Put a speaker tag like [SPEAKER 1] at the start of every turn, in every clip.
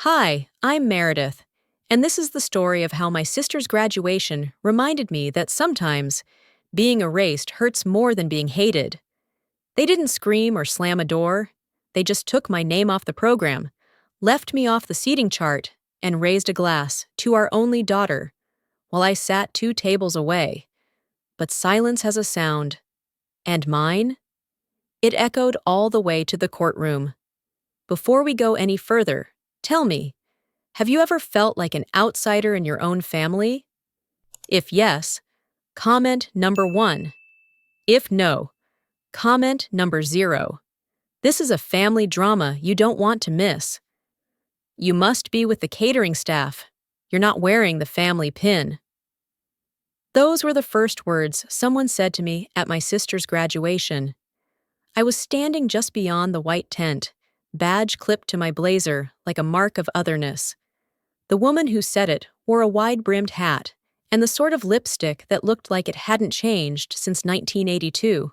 [SPEAKER 1] Hi, I'm Meredith, and this is the story of how my sister's graduation reminded me that sometimes being erased hurts more than being hated. They didn't scream or slam a door, they just took my name off the program, left me off the seating chart, and raised a glass to our only daughter, while I sat 2 tables away. But silence has a sound. And mine? It echoed all the way to the courtroom. Before we go any further, tell me, have you ever felt like an outsider in your own family? If yes, comment number 1. If no, comment number 0. This is a family drama you don't want to miss. You must be with the catering staff. You're not wearing the family pin. Those were the first words someone said to me at my sister's graduation. I was standing just beyond the white tent, badge clipped to my blazer like a mark of otherness. The woman who said it wore a wide-brimmed hat and the sort of lipstick that looked like it hadn't changed since 1982.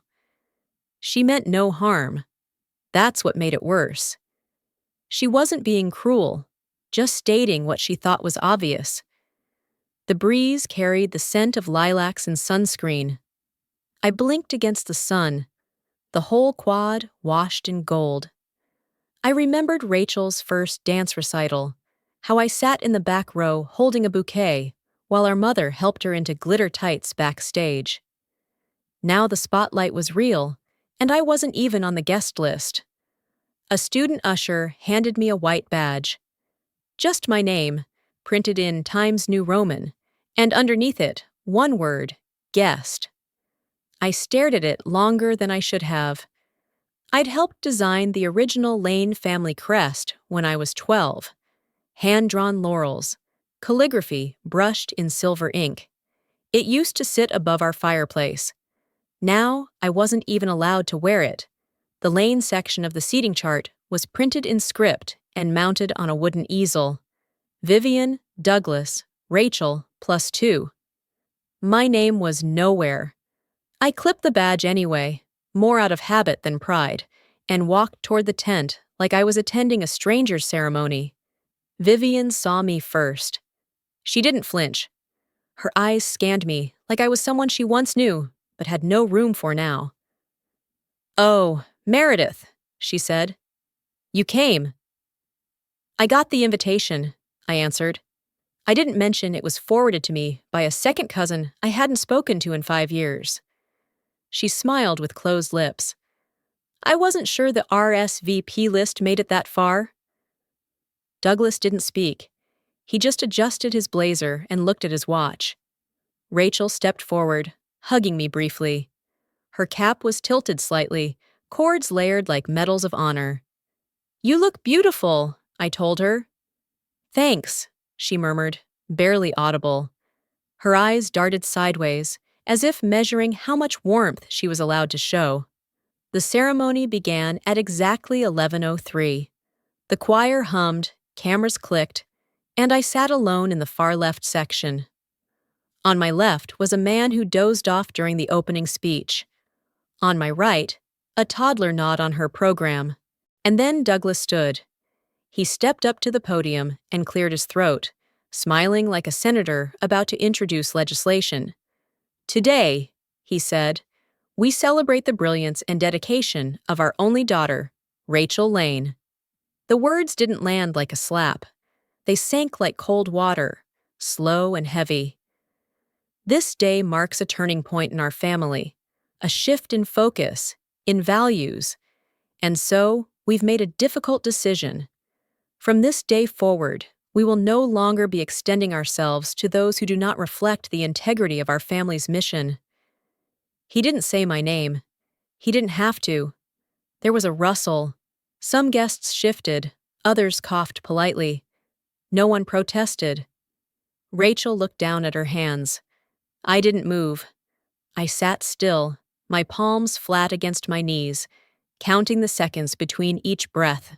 [SPEAKER 1] She meant no harm. That's what made it worse. She wasn't being cruel, just stating what she thought was obvious. The breeze carried the scent of lilacs and sunscreen. I blinked against the sun, the whole quad washed in gold. I remembered Rachel's first dance recital, how I sat in the back row holding a bouquet while our mother helped her into glitter tights backstage. Now the spotlight was real, and I wasn't even on the guest list. A student usher handed me a white badge. Just my name, printed in Times New Roman, and underneath it, one word, guest. I stared at it longer than I should have. I'd helped design the original Lane family crest when I was 12. Hand-drawn laurels, calligraphy brushed in silver ink. It used to sit above our fireplace. Now, I wasn't even allowed to wear it. The Lane section of the seating chart was printed in script and mounted on a wooden easel. Vivian, Douglas, Rachel, +2. My name was nowhere. I clipped the badge anyway, more out of habit than pride, and walked toward the tent like I was attending a stranger's ceremony. Vivian saw me first. She didn't flinch. Her eyes scanned me like I was someone she once knew, but had no room for now. "Oh, Meredith," she said. "You came." "I got the invitation," I answered. I didn't mention it was forwarded to me by a second cousin I hadn't spoken to in 5 years. She smiled with closed lips. "I wasn't sure the RSVP list made it that far." Douglas didn't speak. He just adjusted his blazer and looked at his watch. Rachel stepped forward, hugging me briefly. Her cap was tilted slightly, cords layered like medals of honor. "You look beautiful," I told her. "Thanks," she murmured, barely audible. Her eyes darted sideways, as if measuring how much warmth she was allowed to show. The ceremony began at exactly 11:03. The choir hummed, cameras clicked, and I sat alone in the far left section. On my left was a man who dozed off during the opening speech. On my right, a toddler gnawed on her program. And then Douglas stood. He stepped up to the podium and cleared his throat, smiling like a senator about to introduce legislation. "Today," he said, "we celebrate the brilliance and dedication of our only daughter, Rachel Lane." The words didn't land like a slap. They sank like cold water, slow and heavy. This day marks a turning point in our family, a shift in focus, in values. And so, we've made a difficult decision. From this day forward, we will no longer be extending ourselves to those who do not reflect the integrity of our family's mission. He didn't say my name. He didn't have to. There was a rustle. Some guests shifted, others coughed politely. No one protested. Rachel looked down at her hands. I didn't move. I sat still, my palms flat against my knees, counting the seconds between each breath.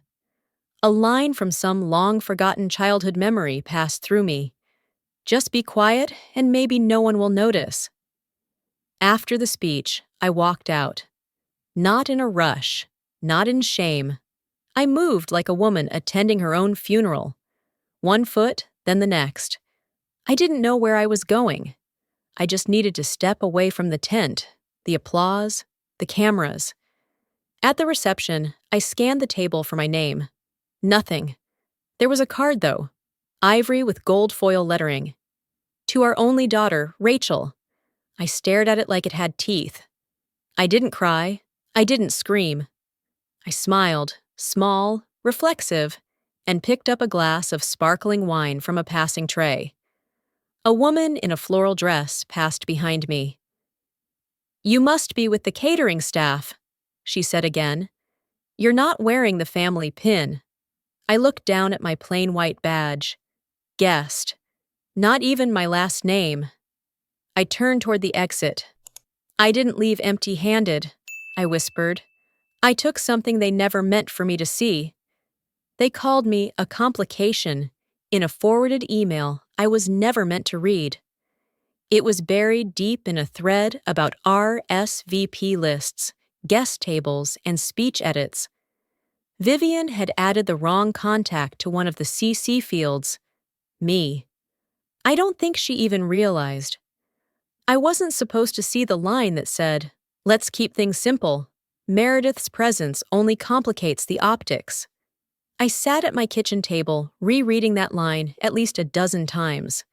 [SPEAKER 1] A line from some long-forgotten childhood memory passed through me. Just be quiet, and maybe no one will notice. After the speech, I walked out. Not in a rush, not in shame. I moved like a woman attending her own funeral, one foot, then the next. I didn't know where I was going. I just needed to step away from the tent, the applause, the cameras. At the reception, I scanned the table for my name. Nothing. There was a card, though, ivory with gold foil lettering. To our only daughter, Rachel. I stared at it like it had teeth. I didn't cry. I didn't scream. I smiled, small, reflexive, and picked up a glass of sparkling wine from a passing tray. A woman in a floral dress passed behind me. "You must be with the catering staff," she said again. "You're not wearing the family pin." I looked down at my plain white badge. Guessed. Not even my last name. I turned toward the exit. "I didn't leave empty-handed," I whispered. "I took something they never meant for me to see." They called me a complication in a forwarded email I was never meant to read. It was buried deep in a thread about RSVP lists, guest tables, and speech edits. Vivian had added the wrong contact to one of the CC fields. Me. I don't think she even realized. I wasn't supposed to see the line that said, "Let's keep things simple. Meredith's presence only complicates the optics." I sat at my kitchen table, rereading that line at least a dozen times.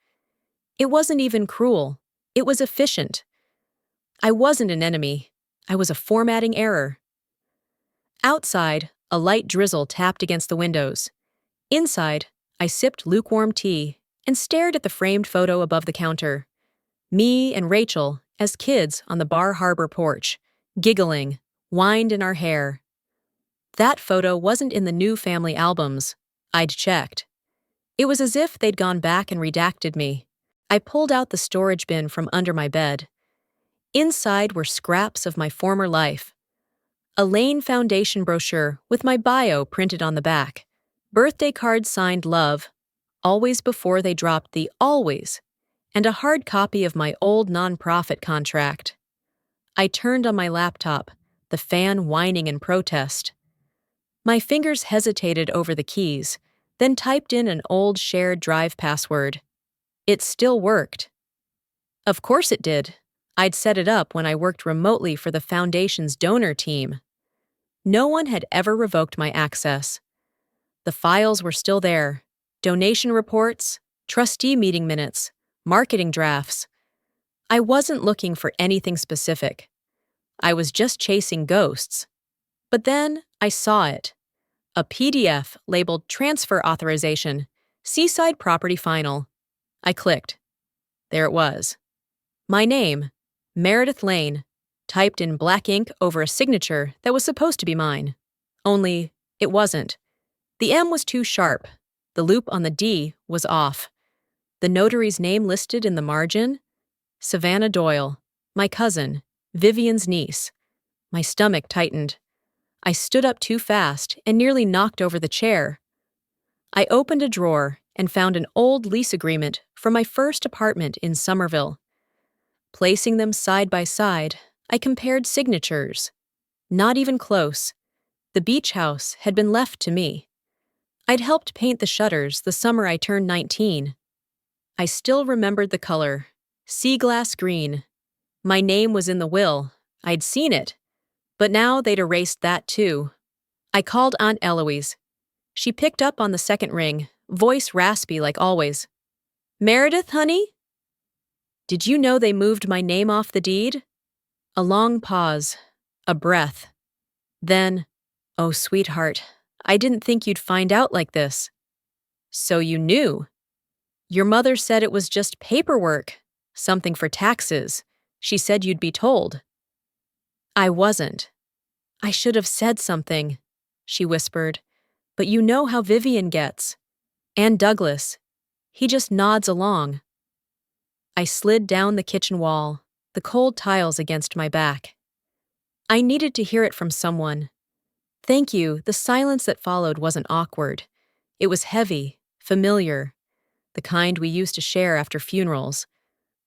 [SPEAKER 1] It wasn't even cruel. It was efficient. I wasn't an enemy. I was a formatting error. Outside, a light drizzle tapped against the windows. Inside, I sipped lukewarm tea and stared at the framed photo above the counter. Me and Rachel, as kids on the Bar Harbor porch, giggling, wind in our hair. That photo wasn't in the new family albums. I'd checked. It was as if they'd gone back and redacted me. I pulled out the storage bin from under my bed. Inside were scraps of my former life. A Lane Foundation brochure with my bio printed on the back. Birthday card signed love, always before they dropped the always, and a hard copy of my old nonprofit contract. I turned on my laptop, the fan whining in protest. My fingers hesitated over the keys, then typed in an old shared drive password. It still worked. Of course it did. I'd set it up when I worked remotely for the Foundation's donor team. No one had ever revoked my access. The files were still there. Donation reports, trustee meeting minutes, marketing drafts. I wasn't looking for anything specific. I was just chasing ghosts. But then I saw it. A PDF labeled Transfer Authorization, Seaside Property Final. I clicked. There it was. My name, Meredith Lane, typed in black ink over a signature that was supposed to be mine. Only, it wasn't. The M was too sharp. The loop on the D was off. The notary's name listed in the margin? Savannah Doyle, my cousin, Vivian's niece. My stomach tightened. I stood up too fast and nearly knocked over the chair. I opened a drawer and found an old lease agreement for my first apartment in Somerville. Placing them side by side, I compared signatures. Not even close. The beach house had been left to me. I'd helped paint the shutters the summer I turned 19. I still remembered the color, sea glass green. My name was in the will. I'd seen it. But now they'd erased that too. I called Aunt Eloise. She picked up on the second ring, voice raspy like always. "Meredith, honey?" "Did you know they moved my name off the deed?" A long pause, a breath. Then, "Oh, sweetheart, I didn't think you'd find out like this." "So you knew?" "Your mother said it was just paperwork, something for taxes. She said you'd be told." I wasn't. "I should have said something," she whispered. "But you know how Vivian gets. And Douglas. He just nods along." I slid down the kitchen wall, the cold tiles against my back. I needed to hear it from someone. Thank you, the silence that followed wasn't awkward. It was heavy, familiar, the kind we used to share after funerals.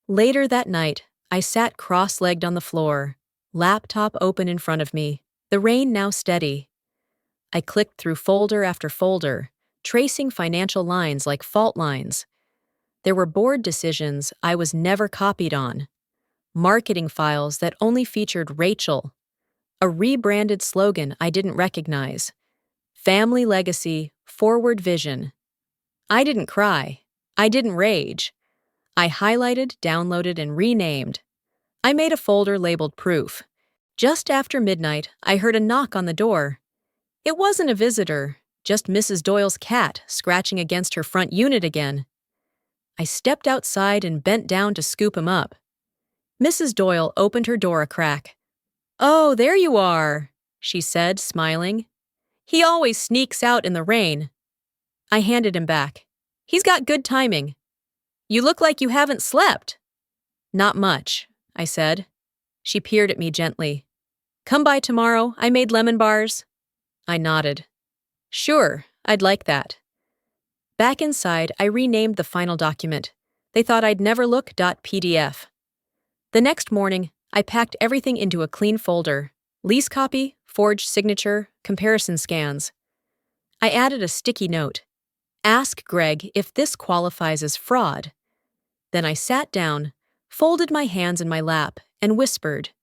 [SPEAKER 1] Later that night, I sat cross-legged on the floor, laptop open in front of me, the rain now steady. I clicked through folder after folder, tracing financial lines like fault lines. There were board decisions I was never copied on, marketing files that only featured Rachel, a rebranded slogan I didn't recognize, family legacy, forward vision. I didn't cry. I didn't rage. I highlighted, downloaded, and renamed. I made a folder labeled proof. Just after midnight, I heard a knock on the door. It wasn't a visitor, just Mrs. Doyle's cat scratching against her front unit again. I stepped outside and bent down to scoop him up. Mrs. Doyle opened her door a crack. "Oh, there you are," she said, smiling. "He always sneaks out in the rain." I handed him back. "He's got good timing." "You look like you haven't slept." "Not much," I said. She peered at me gently. "Come by tomorrow, I made lemon bars." I nodded. "Sure, I'd like that." Back inside, I renamed the final document. They thought I'd never look .pdf. The next morning, I packed everything into a clean folder. Lease copy, forged signature, comparison scans. I added a sticky note. "Ask Greg if this qualifies as fraud." Then I sat down, folded my hands in my lap, and whispered,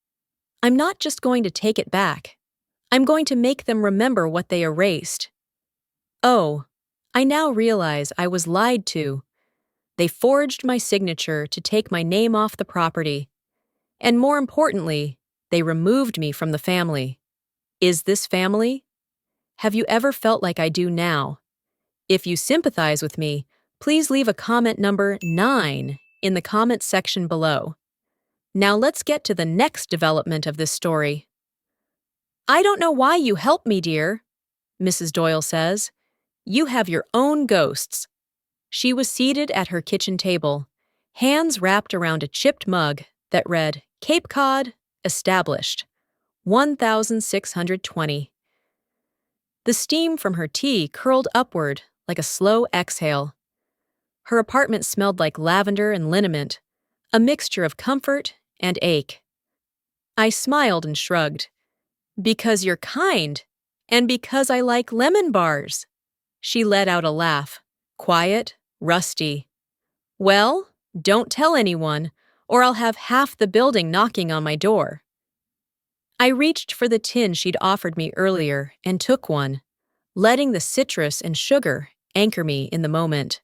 [SPEAKER 1] "I'm not just going to take it back. I'm going to make them remember what they erased." Oh, I now realize I was lied to. They forged my signature to take my name off the property. And more importantly, they removed me from the family. Is this family? Have you ever felt like I do now? If you sympathize with me, please leave a comment number 9 in the comments section below. Now let's get to the next development of this story. "I don't know why you helped me, dear," Mrs. Doyle says. "You have your own ghosts." She was seated at her kitchen table, hands wrapped around a chipped mug that read, "Cape Cod, established, 1620. The steam from her tea curled upward like a slow exhale. Her apartment smelled like lavender and liniment, a mixture of comfort and ache. I smiled and shrugged. "Because you're kind, and because I like lemon bars." She let out a laugh, quiet, rusty. "Well, don't tell anyone, or I'll have half the building knocking on my door." I reached for the tin she'd offered me earlier and took one, letting the citrus and sugar anchor me in the moment.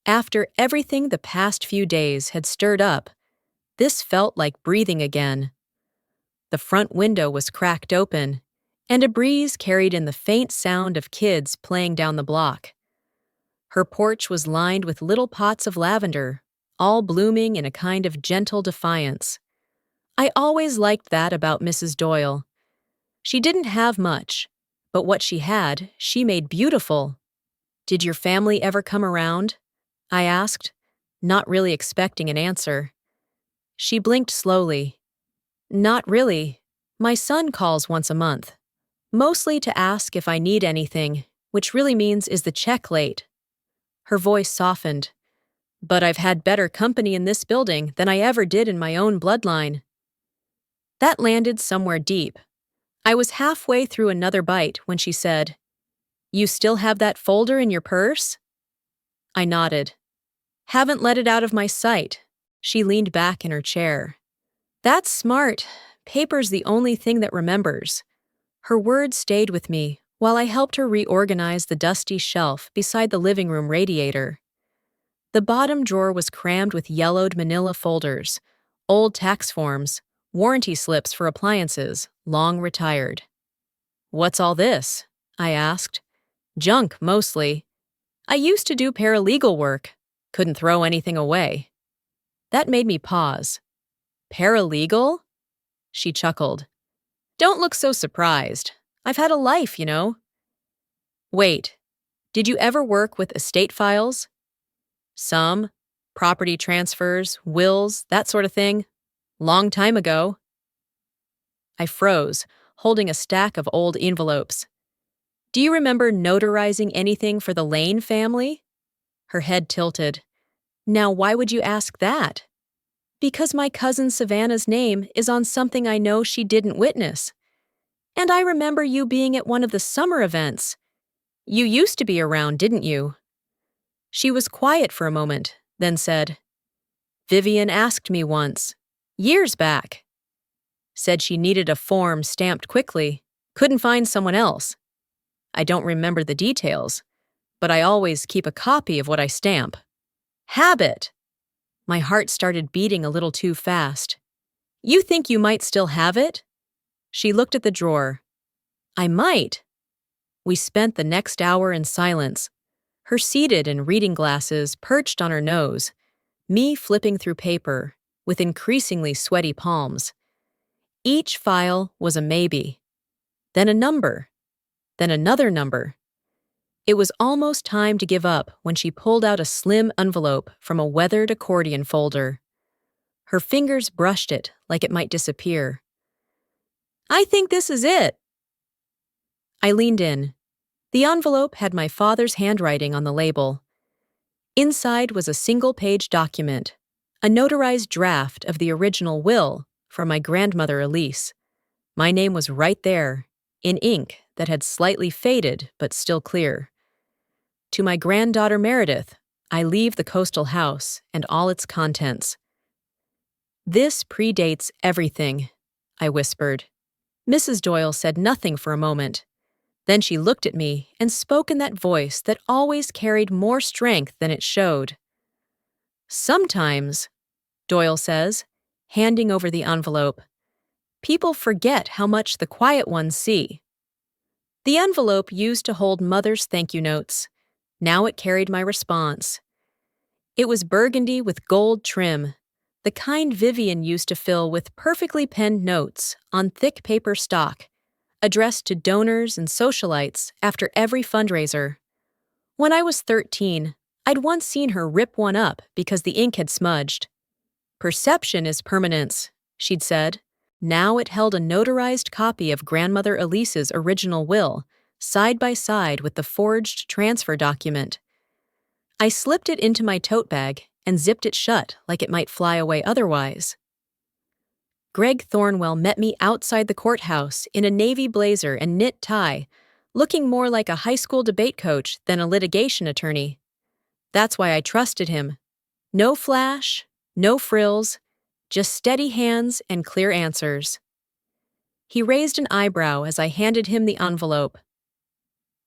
[SPEAKER 1] After everything the past few days had stirred up, this felt like breathing again. The front window was cracked open, and a breeze carried in the faint sound of kids playing down the block. Her porch was lined with little pots of lavender, all blooming in a kind of gentle defiance. I always liked that about Mrs. Doyle. She didn't have much, but what she had, she made beautiful. "Did your family ever come around?" I asked, not really expecting an answer. She blinked slowly. "Not really. My son calls once a month. Mostly to ask if I need anything, which really means is the check late." Her voice softened. "But I've had better company in this building than I ever did in my own bloodline." That landed somewhere deep. I was halfway through another bite when she said, "You still have that folder in your purse?" I nodded. "Haven't let it out of my sight." She leaned back in her chair. "That's smart. Paper's the only thing that remembers." Her words stayed with me while I helped her reorganize the dusty shelf beside the living room radiator. The bottom drawer was crammed with yellowed manila folders, old tax forms, warranty slips for appliances, long retired. "What's all this?" I asked. "Junk, mostly. I used to do paralegal work. Couldn't throw anything away." That made me pause. "Paralegal?" She chuckled. "Don't look so surprised. I've had a life, you know." "Wait, did you ever work with estate files?" "Some. Property transfers, wills, that sort of thing. Long time ago." I froze, holding a stack of old envelopes. "Do you remember notarizing anything for the Lane family?" Her head tilted. "Now why would you ask that?" "Because my cousin Savannah's name is on something I know she didn't witness. And I remember you being at one of the summer events. You used to be around, didn't you? She was quiet for a moment, then said, Vivian asked me once, years back. Said she needed a form stamped quickly, couldn't find someone else. I don't remember the details, but I always keep a copy of what I stamp. Habit! My heart started beating a little too fast. You think you might still have it? She looked at the drawer. I might. We spent the next hour in silence, her seated in reading glasses perched on her nose, me flipping through paper with increasingly sweaty palms. Each file was a maybe, then a number, then another number. It was almost time to give up when she pulled out a slim envelope from a weathered accordion folder. Her fingers brushed it like it might disappear. I think this is it. I leaned in. The envelope had my father's handwriting on the label. Inside was a single-page document, a notarized draft of the original will from my grandmother Elise. My name was right there, in ink that had slightly faded but still clear. To my granddaughter Meredith, I leave the coastal house and all its contents. This predates everything, I whispered. Mrs. Doyle said nothing for a moment. Then she looked at me and spoke in that voice that always carried more strength than it showed. Sometimes, Doyle says, handing over the envelope, people forget how much the quiet ones see. The envelope used to hold Mother's thank you notes. Now it carried my response. It was burgundy with gold trim, the kind Vivian used to fill with perfectly penned notes on thick paper stock, addressed to donors and socialites after every fundraiser. When I was 13, I'd once seen her rip one up because the ink had smudged. Perception is permanence, she'd said. Now it held a notarized copy of Grandmother Elise's original will, side by side with the forged transfer document. I slipped it into my tote bag and zipped it shut like it might fly away otherwise. Greg Thornwell met me outside the courthouse in a navy blazer and knit tie, looking more like a high school debate coach than a litigation attorney. That's why I trusted him. No flash, no frills, just steady hands and clear answers. He raised an eyebrow as I handed him the envelope.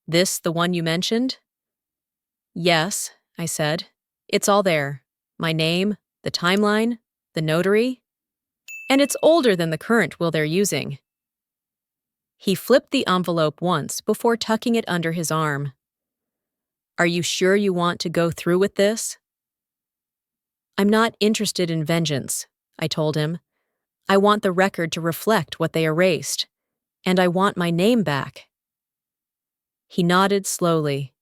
[SPEAKER 1] This the one you mentioned? Yes, I said. It's all there. My name, the timeline, the notary. And it's older than the current will they're using. He flipped the envelope once before tucking it under his arm. Are you sure you want to go through with this? I'm not interested in vengeance, I told him. I want the record to reflect what they erased, and I want my name back. He nodded slowly.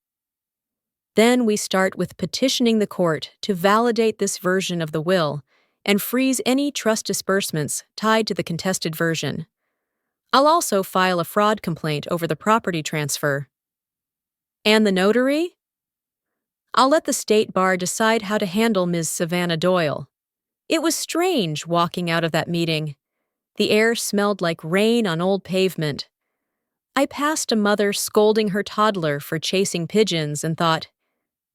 [SPEAKER 1] Then we start with petitioning the court to validate this version of the will and freeze any trust disbursements tied to the contested version. I'll also file a fraud complaint over the property transfer. And the notary? I'll let the state bar decide how to handle Ms. Savannah Doyle. It was strange walking out of that meeting. The air smelled like rain on old pavement. I passed a mother scolding her toddler for chasing pigeons and thought,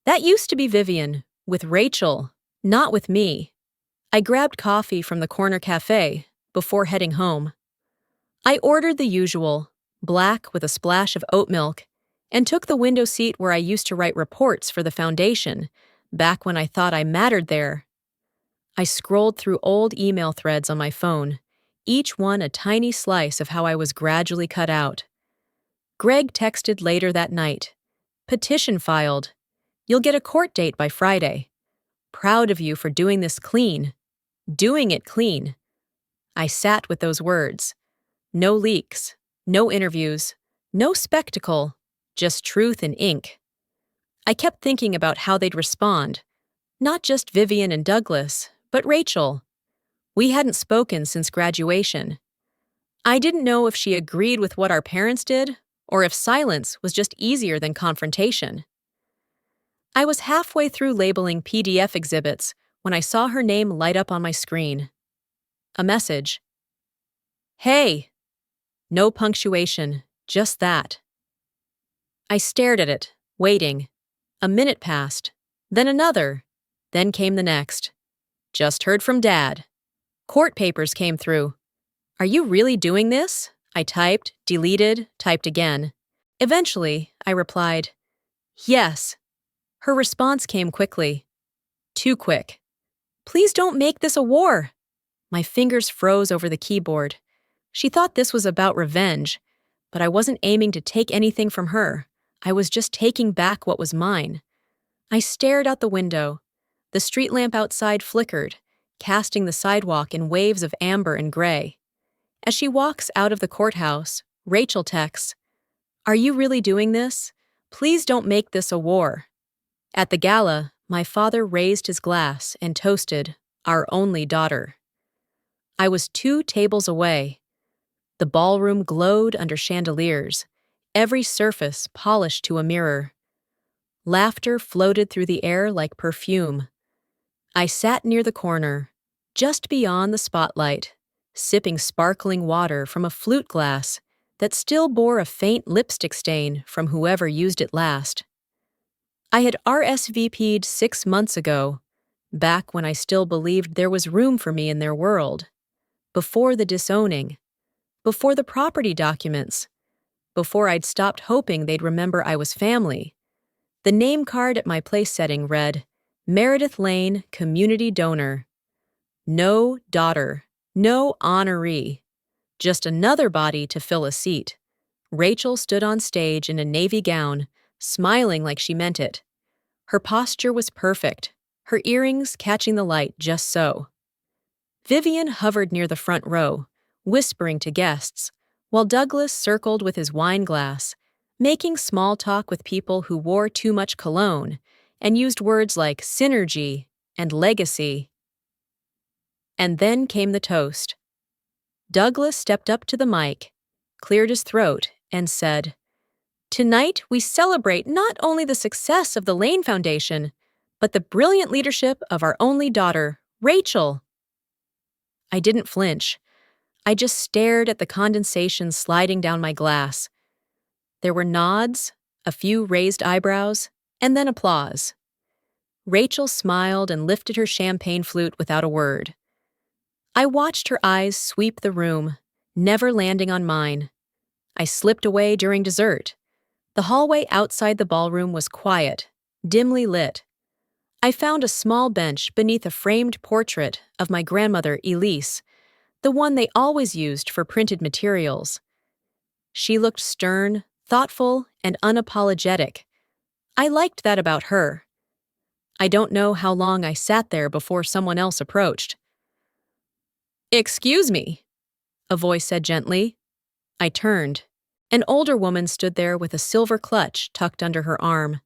[SPEAKER 1] that used to be Vivian, with Rachel, not with me. I grabbed coffee from the corner cafe before heading home. I ordered the usual, black with a splash of oat milk, and took the window seat where I used to write reports for the foundation, back when I thought I mattered there. I scrolled through old email threads on my phone, each one a tiny slice of how I was gradually cut out. Greg texted later that night. Petition filed. You'll get a court date by Friday. Proud of you for doing this clean. Doing it clean. I sat with those words. No leaks, no interviews, no spectacle, just truth in ink. I kept thinking about how they'd respond. Not just Vivian and Douglas, but Rachel. We hadn't spoken since graduation. I didn't know if she agreed with what our parents did, or if silence was just easier than confrontation. I was halfway through labeling PDF exhibits when I saw her name light up on my screen. A message. Hey! No punctuation, just that. I stared at it, waiting. A minute passed, then another, then came the next. Just heard from Dad. Court papers came through. Are you really doing this? I typed, deleted, typed again. Eventually, I replied, yes. Her response came quickly. Too quick. Please don't make this a war. My fingers froze over the keyboard. She thought this was about revenge, but I wasn't aiming to take anything from her. I was just taking back what was mine. I stared out the window. The street lamp outside flickered, casting the sidewalk in waves of amber and gray. As she walks out of the courthouse, Rachel texts, "Are you really doing this? Please don't make this a war." At the gala, my father raised his glass and toasted, "Our only daughter." I was 2 tables away. The ballroom glowed under chandeliers, every surface polished to a mirror. Laughter floated through the air like perfume. I sat near the corner, just beyond the spotlight, sipping sparkling water from a flute glass that still bore a faint lipstick stain from whoever used it last. I had RSVP'd 6 months ago, back when I still believed there was room for me in their world, before the disowning, before the property documents, before I'd stopped hoping they'd remember I was family. The name card at my place setting read, Meredith Lane, Community Donor. No daughter, no honoree, just another body to fill a seat. Rachel stood on stage in a navy gown, smiling like she meant it. Her posture was perfect, her earrings catching the light just so. Vivian hovered near the front row, whispering to guests, while Douglas circled with his wine glass, making small talk with people who wore too much cologne and used words like synergy and legacy. And then came the toast. Douglas stepped up to the mic, cleared his throat, and said, "Tonight we celebrate not only the success of the Lane Foundation, but the brilliant leadership of our only daughter, Rachel." I didn't flinch. I just stared at the condensation sliding down my glass. There were nods, a few raised eyebrows, and then applause. Rachel smiled and lifted her champagne flute without a word. I watched her eyes sweep the room, never landing on mine. I slipped away during dessert. The hallway outside the ballroom was quiet, dimly lit. I found a small bench beneath a framed portrait of my grandmother, Elise, the one they always used for printed materials. She looked stern, thoughtful, and unapologetic. I liked that about her. I don't know how long I sat there before someone else approached. "Excuse me," a voice said gently. I turned. An older woman stood there with a silver clutch tucked under her arm.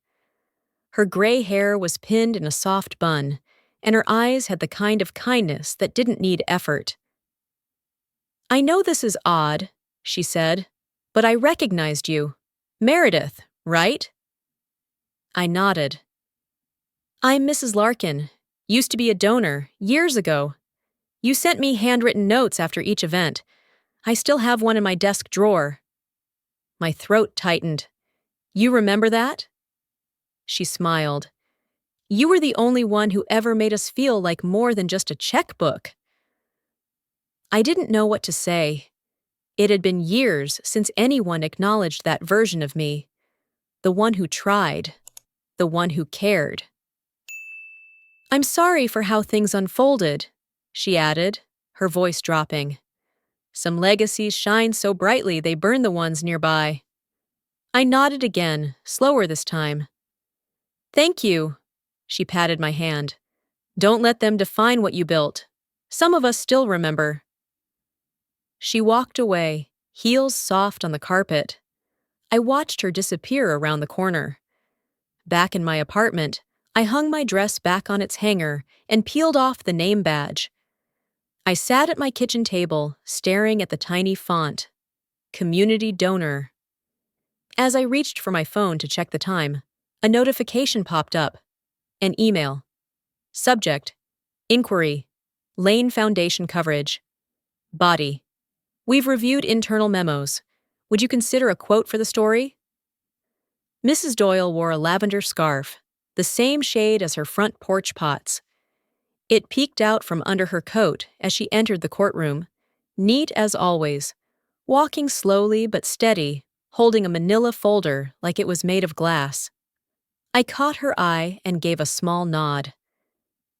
[SPEAKER 1] Her gray hair was pinned in a soft bun, and her eyes had the kind of kindness that didn't need effort. "I know this is odd," she said, "but I recognized you. Meredith, right?" I nodded. "I'm Mrs. Larkin. Used to be a donor, years ago. You sent me handwritten notes after each event. I still have one in my desk drawer." My throat tightened. "You remember that?" She smiled. "You were the only one who ever made us feel like more than just a checkbook." I didn't know what to say. It had been years since anyone acknowledged that version of me. The one who tried. The one who cared. "I'm sorry for how things unfolded," she added, her voice dropping. "Some legacies shine so brightly they burn the ones nearby." I nodded again, slower this time. "Thank you," she patted my hand. "Don't let them define what you built. Some of us still remember." She walked away, heels soft on the carpet. I watched her disappear around the corner. Back in my apartment, I hung my dress back on its hanger and peeled off the name badge. I sat at my kitchen table, staring at the tiny font, Community Donor. As I reached for my phone to check the time, a notification popped up. An email. Subject: Inquiry. Lane Foundation coverage. Body: "We've reviewed internal memos. Would you consider a quote for the story?" Mrs. Doyle wore a lavender scarf, the same shade as her front porch pots. It peeked out from under her coat as she entered the courtroom, neat as always, walking slowly but steady, holding a manila folder like it was made of glass. I caught her eye and gave a small nod.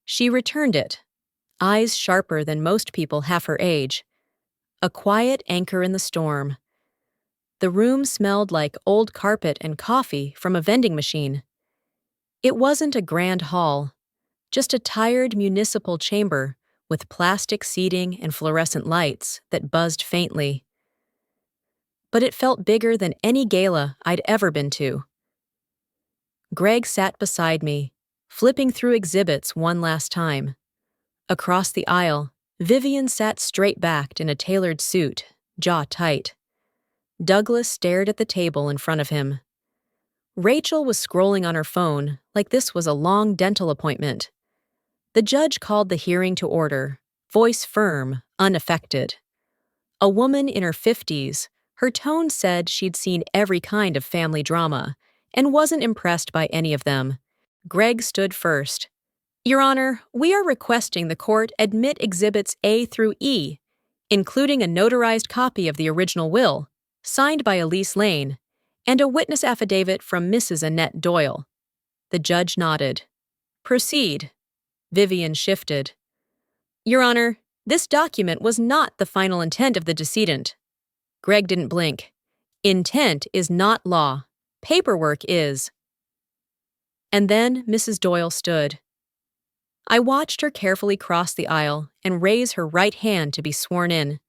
[SPEAKER 1] She returned it, eyes sharper than most people half her age. A quiet anchor in the storm. The room smelled like old carpet and coffee from a vending machine. It wasn't a grand hall, just a tired municipal chamber with plastic seating and fluorescent lights that buzzed faintly. But it felt bigger than any gala I'd ever been to. Greg sat beside me, flipping through exhibits one last time. Across the aisle, Vivian sat straight-backed in a tailored suit, jaw tight. Douglas stared at the table in front of him. Rachel was scrolling on her phone like this was a long dental appointment. The judge called the hearing to order, voice firm, unaffected. A woman in her 50s, her tone said she'd seen every kind of family drama and wasn't impressed by any of them. Greg stood first. Your Honor, we are requesting the court admit Exhibits A through E, including a notarized copy of the original will, signed by Elise Lane, and a witness affidavit from Mrs. Annette Doyle. The judge nodded. Proceed. Vivian shifted. Your Honor, this document was not the final intent of the decedent. Greg didn't blink. Intent is not law. Paperwork is. And then Mrs. Doyle stood. I watched her carefully cross the aisle and raise her right hand to be sworn in.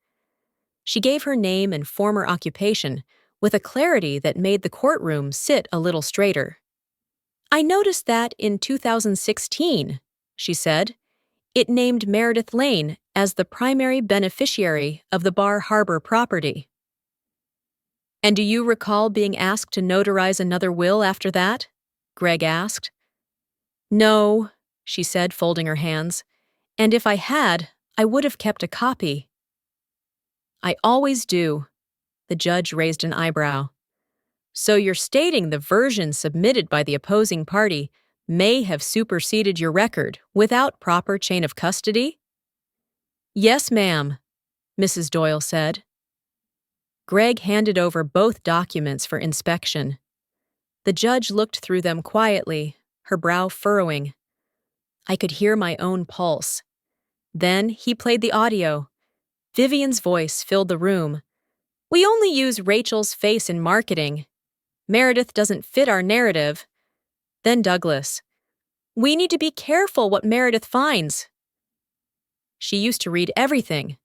[SPEAKER 1] She gave her name and former occupation with a clarity that made the courtroom sit a little straighter. I noticed that in 2016, she said, it named Meredith Lane as the primary beneficiary of the Bar Harbor property. And do you recall being asked to notarize another will after that? Greg asked. No, she said, folding her hands, and if I had, I would have kept a copy. I always do. The judge raised an eyebrow. So you're stating the version submitted by the opposing party may have superseded your record without proper chain of custody? Yes, ma'am, Mrs. Doyle said. Greg handed over both documents for inspection. The judge looked through them quietly, her brow furrowing. I could hear my own pulse. Then he played the audio. Vivian's voice filled the room. We only use Rachel's face in marketing. Meredith doesn't fit our narrative. Then Douglas. We need to be careful what Meredith finds. She used to read everything.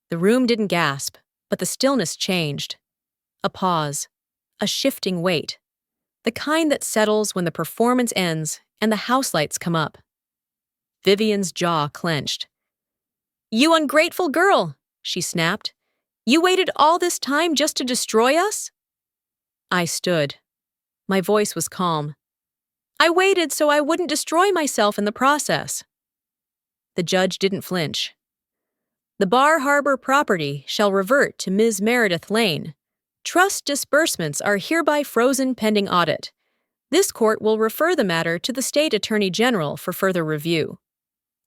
[SPEAKER 1] The room didn't gasp, but the stillness changed. A pause. A shifting weight. The kind that settles when the performance ends and the house lights come up. Vivian's jaw clenched. You ungrateful girl, she snapped. You waited all this time just to destroy us? I stood. My voice was calm. I waited so I wouldn't destroy myself in the process. The judge didn't flinch. The Bar Harbor property shall revert to Ms. Meredith Lane. Trust disbursements are hereby frozen pending audit. This court will refer the matter to the State Attorney General for further review.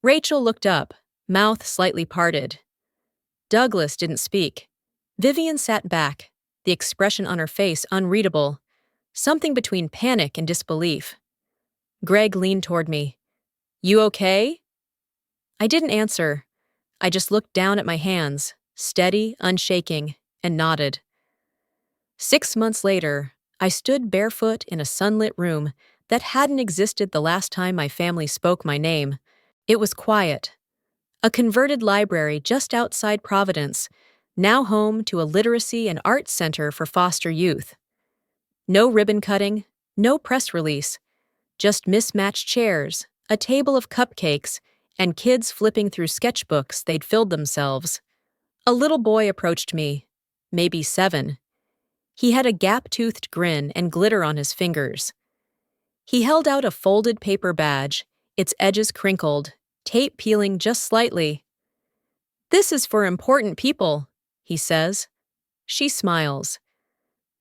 [SPEAKER 1] Rachel looked up, mouth slightly parted. Douglas didn't speak. Vivian sat back, the expression on her face unreadable, something between panic and disbelief. Greg leaned toward me. You okay? I didn't answer. I just looked down at my hands, steady, unshaking, and nodded. 6 months later, I stood barefoot in a sunlit room that hadn't existed the last time my family spoke my name. It was quiet. A converted library just outside Providence, now home to a literacy and arts center for foster youth. No ribbon cutting, no press release, just mismatched chairs, a table of cupcakes, and kids flipping through sketchbooks they'd filled themselves. A little boy approached me, maybe 7. He had a gap-toothed grin and glitter on his fingers. He held out a folded paper badge, its edges crinkled, tape peeling just slightly. This is for important people, he says. She smiles.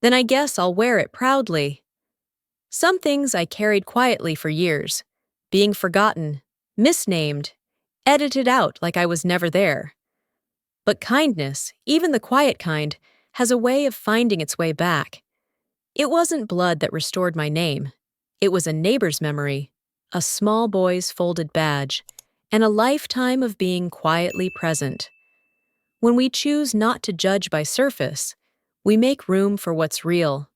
[SPEAKER 1] Then I guess I'll wear it proudly. Some things I carried quietly for years, being forgotten, misnamed, edited out like I was never there. But kindness, even the quiet kind, has a way of finding its way back. It wasn't blood that restored my name. It was a neighbor's memory, a small boy's folded badge, and a lifetime of being quietly present. When we choose not to judge by surface, we make room for what's real: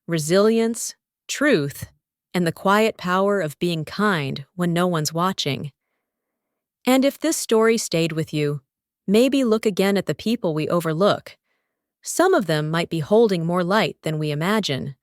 [SPEAKER 1] resilience, truth, and the quiet power of being kind when no one's watching. And if this story stayed with you, maybe look again at the people we overlook. Some of them might be holding more light than we imagine.